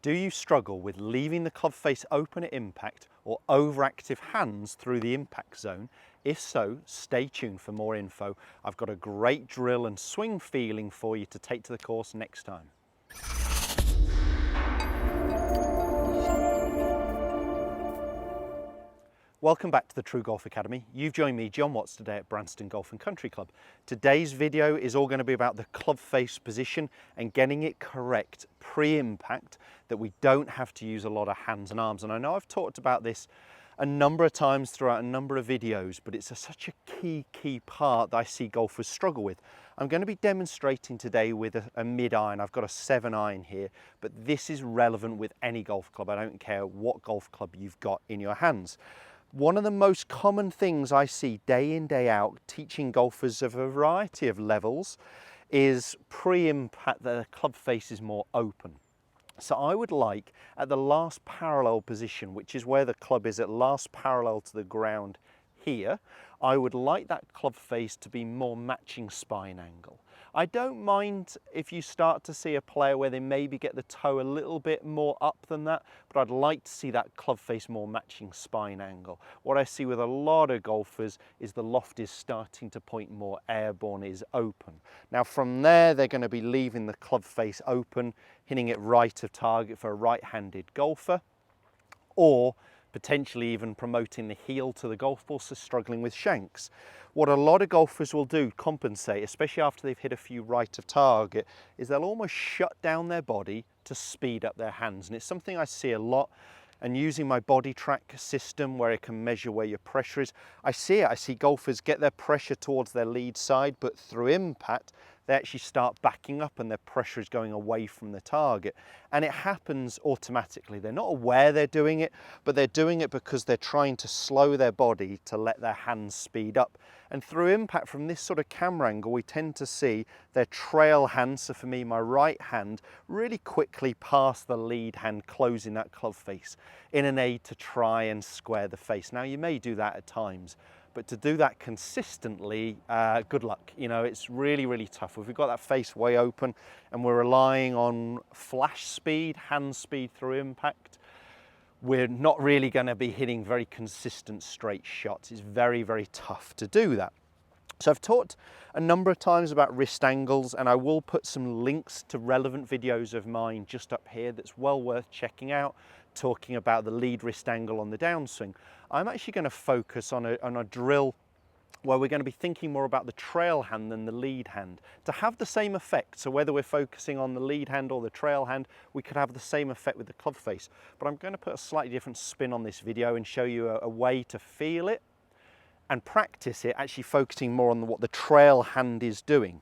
Do you struggle with leaving the club face open at impact or overactive hands through the impact zone? If so, stay tuned for more info. I've got a great drill and swing feeling for you to take to the course next time. Welcome back to the TruGolf Academy. You've joined me, Jon Watts, today at Branston Golf and Country Club. Today's video is all going to be about the club face position and getting it correct pre-impact, that we don't have to use a lot of hands and arms. And I know I've talked about this a number of times throughout a number of videos, but it's such a key part that I see golfers struggle with. I'm going to be demonstrating today with a mid-iron. I've got a 7-iron here, but this is relevant with any golf club. I don't care what golf club you've got in your hands. One of the most common things I see day in, day out, teaching golfers of a variety of levels, is pre-impact that the club face is more open. So I would like, at the last parallel position, which is where the club is at last parallel to the ground here, I would like that club face to be more matching spine angle. I don't mind if you start to see a player where they maybe get the toe a little bit more up than that, but I'd like to see that club face more matching spine angle. What I see with a lot of golfers is the loft is starting to point more airborne, is open. Now from there, they're going to be leaving the club face open, hitting it right of target for a right-handed golfer, or potentially even promoting the heel to the golf ball, so struggling with shanks. What a lot of golfers will do, compensate, especially after they've hit a few right of target, is they'll almost shut down their body to speed up their hands. And it's something I see a lot. And using my body track system where it can measure where your pressure is, I see it. I see golfers get their pressure towards their lead side, but through impact, they actually start backing up and their pressure is going away from the target. And it happens automatically. They're not aware they're doing it, but they're doing it because they're trying to slow their body to let their hands speed up. And through impact from this sort of camera angle, we tend to see their trail hand, so for me, my right hand, really quickly past the lead hand, closing that club face in an aid to try and square the face. Now, you may do that at times, but to do that consistently, good luck. You know, it's really tough. If we've got that face way open and we're relying on flash speed, hand speed through impact, we're not really going to be hitting very consistent straight shots. It's very tough to do that. So I've talked a number of times about wrist angles, and I will put some links to relevant videos of mine just up here that's well worth checking out, talking about the lead wrist angle on the downswing. I'm actually going to focus on a drill where we're going to be thinking more about the trail hand than the lead hand to have the same effect. So whether we're focusing on the lead hand or the trail hand, we could have the same effect with the club face. But I'm going to put a slightly different spin on this video and show you a way to feel it and practice it, actually focusing more on what the trail hand is doing.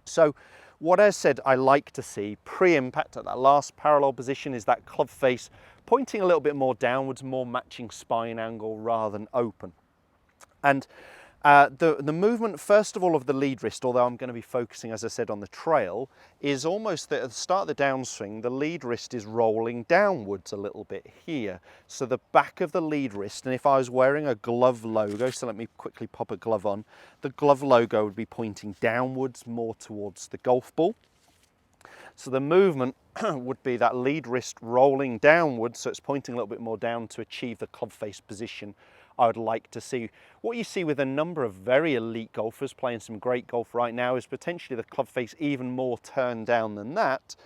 So what I said I like to see pre-impact at that last parallel position is that club face pointing a little bit more downwards, more matching spine angle rather than open. And the movement, first of all, of the lead wrist, although I'm going to be focusing, as I said, on the trail, is almost that at the start of the downswing, the lead wrist is rolling downwards a little bit here. So the back of the lead wrist, and if I was wearing a glove logo, so let me quickly pop a glove on, the glove logo would be pointing downwards more towards the golf ball. So the movement would be that lead wrist rolling downwards, so it's pointing a little bit more down to achieve the club face position I would like to see. What you see with a number of very elite golfers playing some great golf right now is potentially the club face even more turned down than that,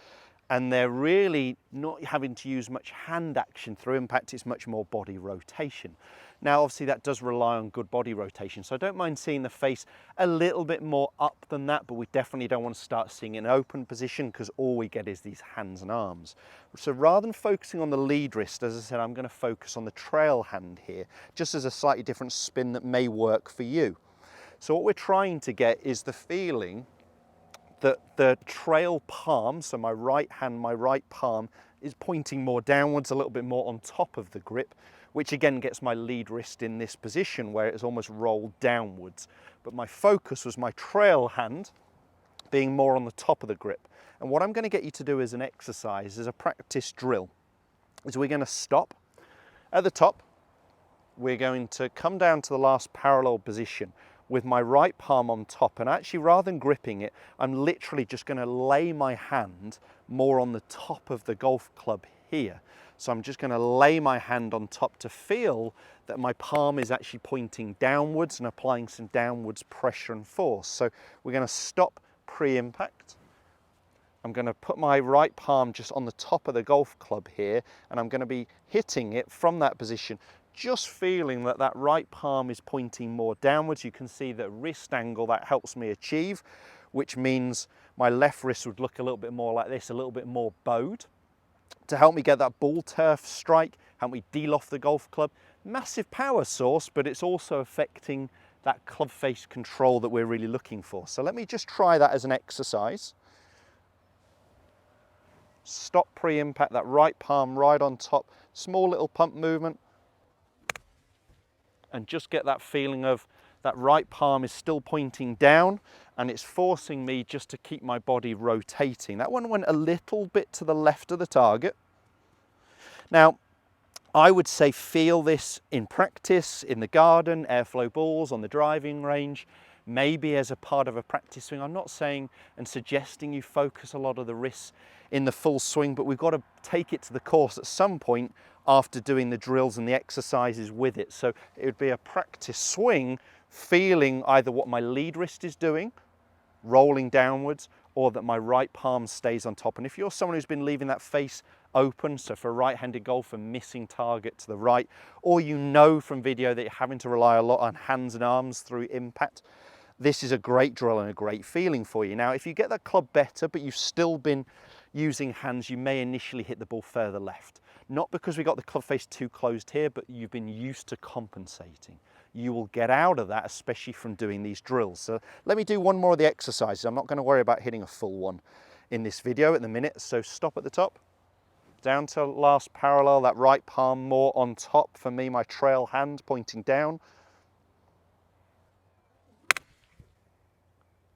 and they're really not having to use much hand action through impact. It's much more body rotation. Now obviously that does rely on good body rotation, so I don't mind seeing the face a little bit more up than that, but we definitely don't want to start seeing an open position because all we get is these hands and arms. So rather than focusing on the lead wrist, as I said, I'm going to focus on the trail hand here, just as a slightly different spin that may work for you. So what we're trying to get is the feeling that the trail palm, so my right hand, my right palm, is pointing more downwards, a little bit more on top of the grip, which again gets my lead wrist in this position where it's almost rolled downwards. But my focus was my trail hand being more on the top of the grip. And what I'm going to get you to do as an exercise, as a practice drill, is we're going to stop at the top. We're going to come down to the last parallel position with my right palm on top, and actually rather than gripping it, I'm literally just going to lay my hand more on the top of the golf club here. So I'm just going to lay my hand on top to feel that my palm is actually pointing downwards and applying some downwards pressure and force. So we're going to stop pre-impact. I'm going to put my right palm just on the top of the golf club here, and I'm going to be hitting it from that position, just feeling that that right palm is pointing more downwards. You can see the wrist angle that helps me achieve, which means my left wrist would look a little bit more like this, a little bit more bowed, to help me get that ball turf strike, help me deal off the golf club. Massive power source, but it's also affecting that club face control that we're really looking for. So let me just try that as an exercise. Stop pre-impact, that right palm right on top, small little pump movement, and just get that feeling of that right palm is still pointing down, and it's forcing me just to keep my body rotating. That one went a little bit to the left of the target. Now, I would say feel this in practice, in the garden, airflow balls, on the driving range, maybe as a part of a practice swing. I'm not saying and suggesting you focus a lot of the wrists in the full swing, but we've got to take it to the course at some point after doing the drills and the exercises with it. So it would be a practice swing, feeling either what my lead wrist is doing, rolling downwards, or that my right palm stays on top. And if you're someone who's been leaving that face open, so for a right-handed golfer, missing target to the right, or you know from video that you're having to rely a lot on hands and arms through impact, this is a great drill and a great feeling for you. Now, if you get that club better, but you've still been using hands, you may initially hit the ball further left. Not because we got the club face too closed here, but you've been used to compensating. You will get out of that, especially from doing these drills. So let me do one more of the exercises. I'm not going to worry about hitting a full one in this video at the minute. So stop at the top, down to last parallel, that right palm more on top. For me, my trail hand pointing down.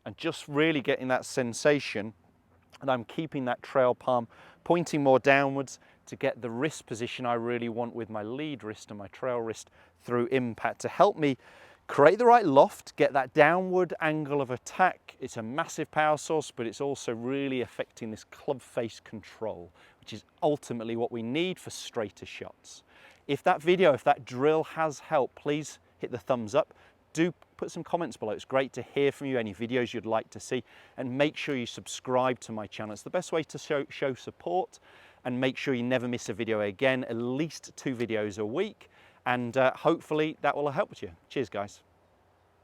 And just really getting that sensation, and I'm keeping that trail palm pointing more downwards to get the wrist position I really want with my lead wrist and my trail wrist through impact to help me create the right loft, get that downward angle of attack. It's a massive power source, but it's also really affecting this club face control, which is ultimately what we need for straighter shots. If that video, if that drill has helped, please hit the thumbs up. Do put some comments below. It's great to hear from you, any videos you'd like to see, and make sure you subscribe to my channel. It's the best way to show support, and make sure you never miss a video again, at least 2 videos a week, and hopefully that will have helped you. Cheers, guys.